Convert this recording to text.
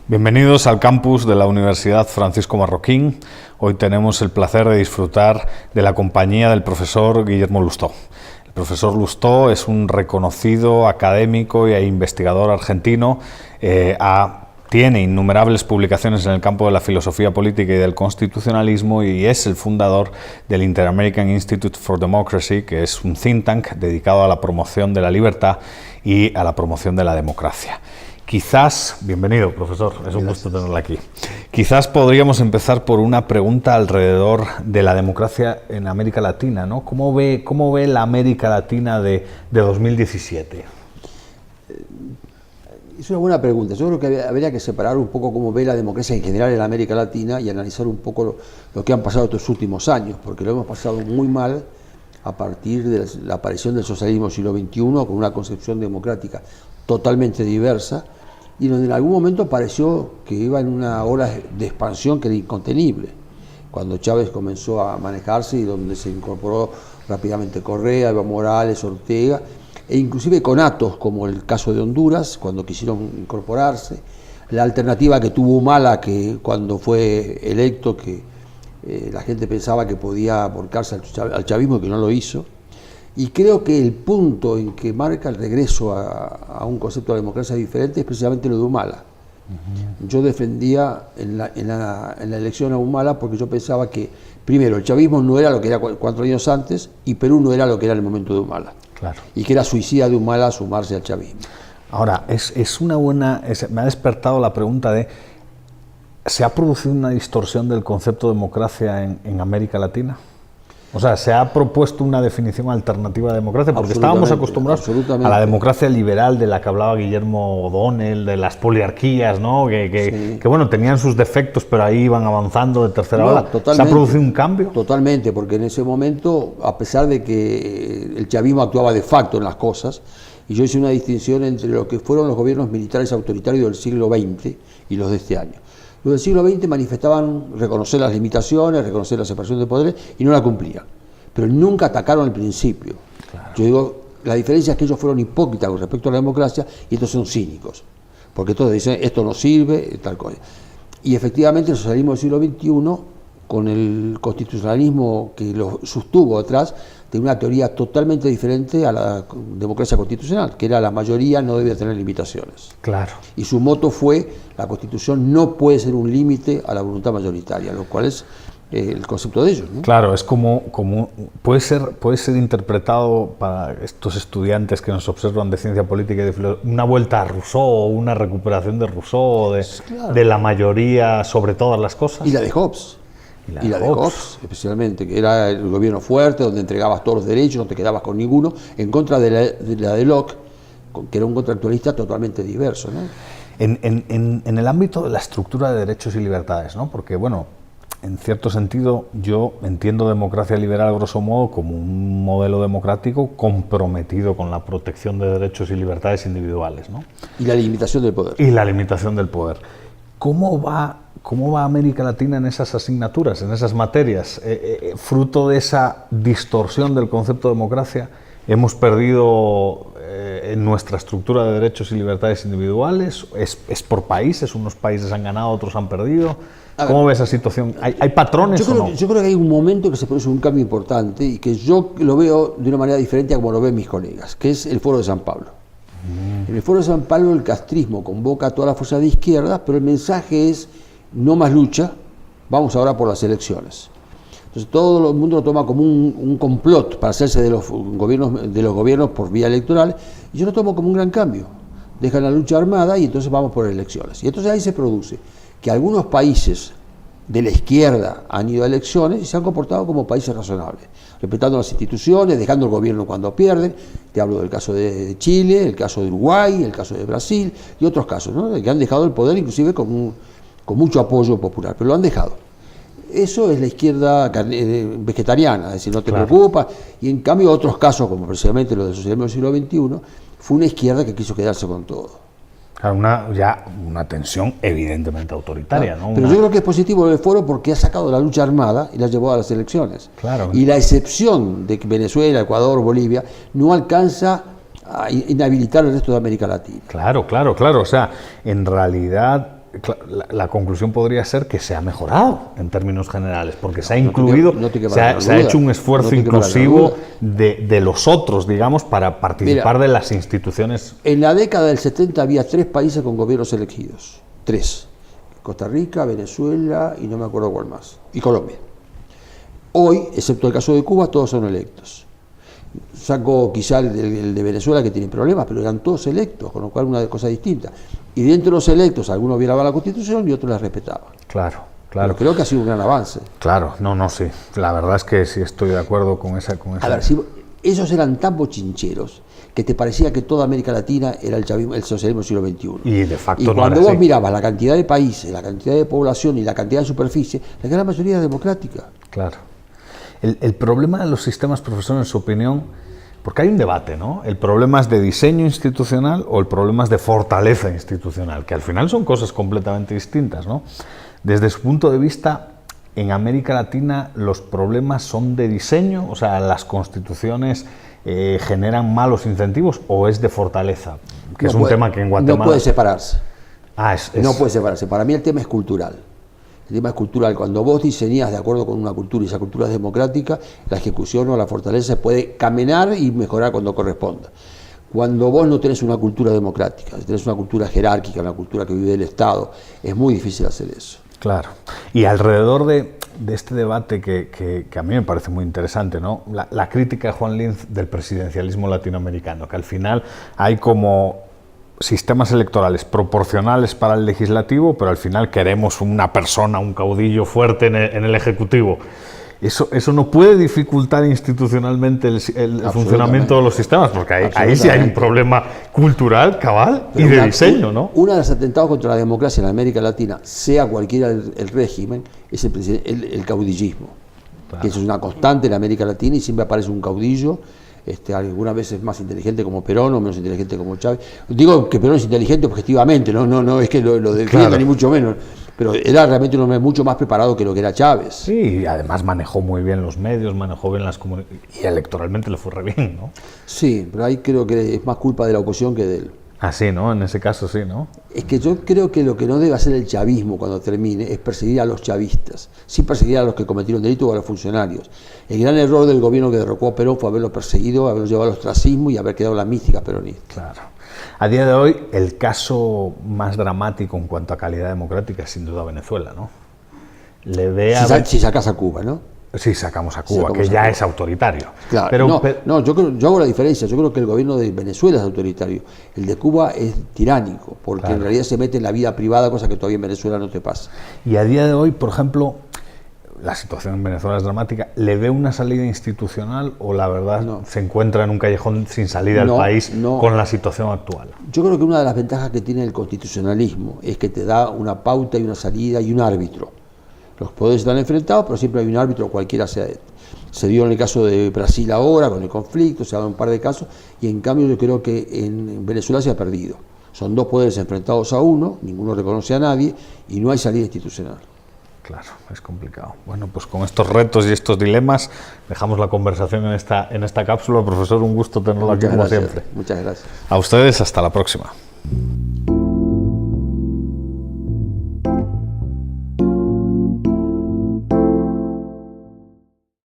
Bienvenidos al campus de la Universidad Francisco Marroquín. Hoy tenemos el placer de disfrutar de la compañía del profesor Guillermo Lustó. El profesor Lustó es un reconocido académico e investigador argentino. Tiene innumerables publicaciones en el campo de la filosofía política y del constitucionalismo y es el fundador del Inter-American Institute for Democracy, que es un think tank dedicado a la promoción de la libertad y a la promoción de la democracia. Quizás, bienvenido profesor, es un gusto tenerla aquí. Quizás podríamos empezar por una pregunta alrededor de la democracia en América Latina, ¿no? ¿Cómo ve la América Latina de 2017? Es una buena pregunta. Yo creo que habría que separar un poco cómo ve la democracia en general en América Latina y analizar un poco lo que han pasado estos últimos años, porque lo hemos pasado muy mal a partir de la aparición del socialismo del siglo XXI, con una concepción democrática totalmente diversa, y donde en algún momento pareció que iba en una ola de expansión que era incontenible. Cuando Chávez comenzó a manejarse y donde se incorporó rápidamente Correa, Evo Morales, Ortega, e inclusive con actos como el caso de Honduras, cuando quisieron incorporarse, la alternativa que tuvo Humala, que cuando fue electo, que la gente pensaba que podía volcarse al chavismo y que no lo hizo. Y creo que el punto en que marca el regreso a un concepto de democracia diferente es precisamente lo de Humala. Yo defendía en la elección a Humala porque yo pensaba que, primero, el chavismo no era lo que era 4 años antes y Perú no era lo que era en el momento de Humala. Claro. Y que era suicida de Humala sumarse al chavismo. Ahora, me ha despertado la pregunta de, ¿se ha producido una distorsión del concepto de democracia en América Latina? O sea, ¿se ha propuesto una definición alternativa de democracia? Porque estábamos acostumbrados a la democracia liberal de la que hablaba Guillermo O'Donnell, de las poliarquías, ¿no? Que bueno, tenían sus defectos, pero ahí iban avanzando de tercera ola. ¿Se ha producido un cambio? Totalmente, porque en ese momento, a pesar de que el chavismo actuaba de facto en las cosas, y yo hice una distinción entre lo que fueron los gobiernos militares autoritarios del siglo XX y los de este año. Los del siglo XX manifestaban reconocer las limitaciones, reconocer la separación de poderes y no la cumplían. Pero nunca atacaron al principio. Claro. Yo digo, la diferencia es que ellos fueron hipócritas con respecto a la democracia y estos son cínicos. Porque todos dicen, esto no sirve, tal cosa. Y efectivamente el socialismo del siglo XXI, con el constitucionalismo que lo sostuvo atrás, tenía una teoría totalmente diferente a la democracia constitucional, que era la mayoría no debía tener limitaciones. Claro. Y su moto fue, la Constitución no puede ser un límite a la voluntad mayoritaria, lo cual es el concepto de ellos, ¿no? Claro, es como puede ser interpretado para estos estudiantes que nos observan de ciencia política y de filosofía, una vuelta a Rousseau, una recuperación de Rousseau, de la mayoría sobre todas las cosas. Y la de Hobbes. Y la de Hobbes, especialmente, que era el gobierno fuerte, donde entregabas todos los derechos, no te quedabas con ninguno, en contra de la de Locke, que era un contractualista totalmente diverso, ¿no? En el ámbito de la estructura de derechos y libertades, ¿no? Porque, bueno, en cierto sentido, yo entiendo democracia liberal, grosso modo, como un modelo democrático comprometido con la protección de derechos y libertades individuales, ¿no? Y la limitación del poder. Y la limitación del poder. ¿Cómo va América Latina en esas asignaturas, en esas materias? Fruto de esa distorsión del concepto de democracia, ¿hemos perdido en nuestra estructura de derechos y libertades individuales? ¿Es por países? ¿Unos países han ganado, otros han perdido? ¿Cómo ves esa situación? ¿Hay patrones o no? Yo creo que hay un momento que se produce un cambio importante y que yo lo veo de una manera diferente a como lo ven mis colegas, que es el Foro de San Pablo. En el Foro de San Pablo el castrismo convoca a todas las fuerzas de izquierda, pero el mensaje es no más lucha, vamos ahora por las elecciones. Entonces todo el mundo lo toma como un complot para hacerse de los gobiernos por vía electoral, y yo lo tomo como un gran cambio. Dejan la lucha armada y entonces vamos por elecciones. Y entonces ahí se produce que algunos países de la izquierda han ido a elecciones y se han comportado como países razonables, respetando las instituciones, dejando el gobierno cuando pierden. Te hablo del caso de Chile, el caso de Uruguay, el caso de Brasil y otros casos, ¿no? Que han dejado el poder inclusive con mucho apoyo popular, pero lo han dejado. Eso es la izquierda vegetariana, es decir, no te preocupa. Y en cambio otros casos, como precisamente lo del socialismo del siglo XXI, fue una izquierda que quiso quedarse con todo. Una tensión evidentemente autoritaria, ¿no? Pero yo creo que es positivo el foro porque ha sacado la lucha armada y la ha llevado a las elecciones. Claro. Y la excepción de que Venezuela, Ecuador, Bolivia no alcanza a inhabilitar el resto de América Latina. Claro. O sea, en realidad la conclusión podría ser que se ha mejorado en términos generales, porque se ha incluido, se ha hecho un esfuerzo inclusivo de los otros, digamos, para participar de las instituciones. En la década del 70 había 3 países con gobiernos elegidos, 3. Costa Rica, Venezuela y no me acuerdo cuál más, y Colombia. Hoy, excepto el caso de Cuba, todos son electos. Saco quizá el de Venezuela, que tiene problemas, pero eran todos electos, con lo cual una cosa distinta. Y dentro de los electos, algunos violaban la Constitución y otros la respetaban. Claro. Pero creo que ha sido un gran avance. Claro, sí. La verdad es que sí estoy de acuerdo con esa. A ver, si esos eran tan bochincheros que te parecía que toda América Latina era el chavismo, el socialismo del siglo XXI. Y de facto no era así. Y cuando vos mirabas la cantidad de países, la cantidad de población y la cantidad de superficie, la gran mayoría era democrática. Claro. El problema de los sistemas, profesor, en su opinión, porque hay un debate, ¿no? ¿El problema es de diseño institucional o el problema es de fortaleza institucional? Que al final son cosas completamente distintas, ¿no? Desde su punto de vista, en América Latina los problemas son de diseño, o sea, las constituciones generan malos incentivos, o es de fortaleza, que es un tema que en Guatemala... No puede separarse. No puede separarse. Para mí el tema es cultural. El tema es cultural. Cuando vos diseñás de acuerdo con una cultura y esa cultura es democrática, la ejecución o la fortaleza se puede caminar y mejorar cuando corresponda. Cuando vos no tenés una cultura democrática, tenés una cultura jerárquica, una cultura que vive del Estado, es muy difícil hacer eso. Claro. Y alrededor de este debate que a mí me parece muy interesante, ¿no? La crítica de Juan Linz del presidencialismo latinoamericano, que al final hay como sistemas electorales proporcionales para el legislativo, pero al final queremos una persona, un caudillo fuerte en el ejecutivo. Eso no puede dificultar institucionalmente el funcionamiento de los sistemas, porque ahí sí hay un problema cultural, cabal, pero y de diseño, ¿no? Uno de los atentados contra la democracia en América Latina, sea cualquiera el régimen, es el caudillismo. Claro. Que eso es una constante en América Latina y siempre aparece un caudillo. Algunas veces más inteligente como Perón o menos inteligente como Chávez. Digo que Perón es inteligente objetivamente, no es que lo defienda, claro, ni mucho menos, pero era realmente un hombre mucho más preparado que lo que era Chávez. Sí, y además manejó muy bien los medios, manejó bien las comunicaciones, y electoralmente le fue re bien, ¿no? Sí, pero ahí creo que es más culpa de la oposición que de él. Ah, sí, ¿no? En ese caso sí, ¿no? Es que yo creo que lo que no debe hacer el chavismo cuando termine es perseguir a los chavistas, sí perseguir a los que cometieron delitos o a los funcionarios. El gran error del gobierno que derrocó a Perón fue haberlo perseguido, haberlo llevado al ostracismo y haber quedado la mística peronista. Claro. A día de hoy, el caso más dramático en cuanto a calidad democrática es sin duda Venezuela, ¿no? Si sacas a Cuba, ¿no? Sí, sacamos a Cuba, que ya es autoritario. Claro, pero yo hago la diferencia. Yo creo que el gobierno de Venezuela es autoritario. El de Cuba es tiránico, porque claro, en realidad se mete en la vida privada, cosa que todavía en Venezuela no te pasa. Y a día de hoy, por ejemplo, la situación en Venezuela es dramática. ¿Le ve una salida institucional o la verdad se encuentra en un callejón sin salida al país con la situación actual? Yo creo que una de las ventajas que tiene el constitucionalismo es que te da una pauta y una salida y un árbitro. Los poderes están enfrentados, pero siempre hay un árbitro, cualquiera sea. Se dio en el caso de Brasil ahora, con el conflicto, se ha dado un par de casos, y en cambio yo creo que en Venezuela se ha perdido. Son dos poderes enfrentados a uno, ninguno reconoce a nadie, y no hay salida institucional. Claro, es complicado. Bueno, pues con estos retos y estos dilemas dejamos la conversación en esta cápsula. Profesor, un gusto tenerlo aquí como siempre. Muchas gracias. A ustedes, hasta la próxima.